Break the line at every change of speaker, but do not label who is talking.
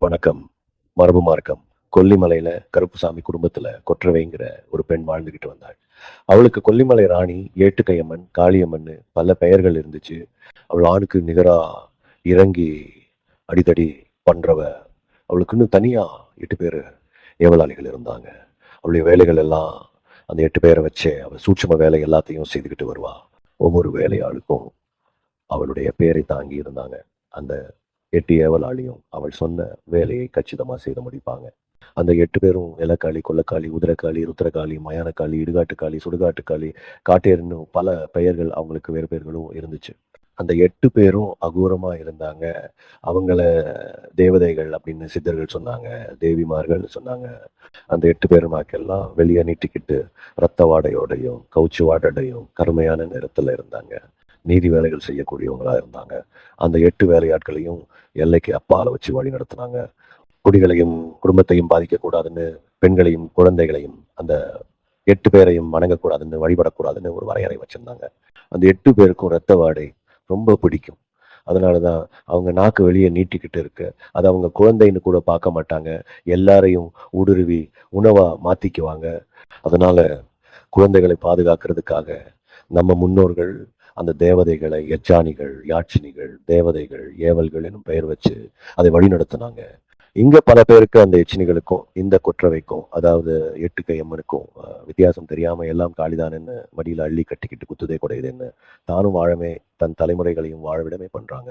வணக்கம். மரபு மார்க்கம். கொல்லிமலையில கருப்புசாமி குடும்பத்துல கொற்றவைங்கிற ஒரு பெண் வாழ்ந்துகிட்டு வந்தாள். அவளுக்கு கொல்லிமலை ராணி, ஏட்டுக்கையம்மன், காளியம்மன்னு பல பெயர்கள் இருந்துச்சு. அவள் ஆணுக்கு நிகரா இறங்கி அடிதடி பண்றவ. அவளுக்குன்னு தனியா 8 பேரு ஏவலாளிகள் இருந்தாங்க. அவளுடைய வேலைகள் எல்லாம் அந்த 8 பேரை வச்சே அவள் சூட்சும வேலை எல்லாத்தையும் செய்துகிட்டு வருவா. ஒவ்வொரு வேலையாளுக்கும் அவளுடைய பெயரை தாங்கி இருந்தாங்க. அந்த 8 ஏவலாளியும் அவள் சொன்ன வேலையை கச்சிதமா செய்து முடிப்பாங்க. அந்த 8 பேரும் எலக்காளி, கொல்லக்காளி, உதிரக்காளி, ருத்ரகாளி, மயானக்காளி, இடுகாட்டுக்காளி, சுடுகாட்டுக்காளி, காட்டேரின்னு பல பெயர்கள் அவங்களுக்கு வேறு பெயர்களும் இருந்துச்சு. அந்த 8 பேரும் அகோரமா இருந்தாங்க. அவங்கள தேவதைகள் அப்படின்னு சித்தர்கள் சொன்னாங்க. தேவிமார்கள் சொன்னாங்க. அந்த 8 பேருமாக்கெல்லாம் வெளிய நீட்டிக்கிட்டு ரத்த வாடையோடையும், கவுச்சு வாடையோடையும் கருமையான நிறத்துல இருந்தாங்க. நீதி வேலைகள் செய்யக்கூடியவங்களா இருந்தாங்க. அந்த 8 வேலையாட்களையும் எல்லைக்கு அப்பால வச்சு வழி நடத்துனாங்க. குடிகளையும் குடும்பத்தையும் பாதிக்கக்கூடாதுன்னு, பெண்களையும் குழந்தைகளையும் அந்த 8 பேரையும் வணங்கக்கூடாதுன்னு, வழிபடக்கூடாதுன்னு ஒரு வரையறை வச்சிருந்தாங்க. அந்த 8 பேருக்கும் ரத்த வாடை ரொம்ப பிடிக்கும். அதனாலதான் அவங்க நாக்கு வெளியே நீட்டிக்கிட்டு இருக்கு. அது அவங்க குழந்தைன்னு கூட பார்க்க மாட்டாங்க. எல்லாரையும் ஊடுருவி உணவா மாத்திக்குவாங்க. அதனால குழந்தைகளை பாதுகாக்கிறதுக்காக நம்ம முன்னோர்கள் அந்த தேவதைகளை யட்சானிகள், யாட்சினிகள், தேவதைகள், ஏவல்கள் எனும் பெயர் வச்சு அதை வழிநடத்தினாங்க. இங்க பல பேருக்கு அந்த எச்சினிகளுக்கும் இந்த கொற்றவைக்கும், அதாவது 8 கை அம்மனுக்கும் வித்தியாசம் தெரியாம எல்லாம் காளிதானன்னு மடியில அள்ளி கட்டிக்கிட்டு குத்துதே குடையுதுன்னு தானும் வாழவே தன் தலைமுறைகளையும் வாழவிடமே பண்றாங்க.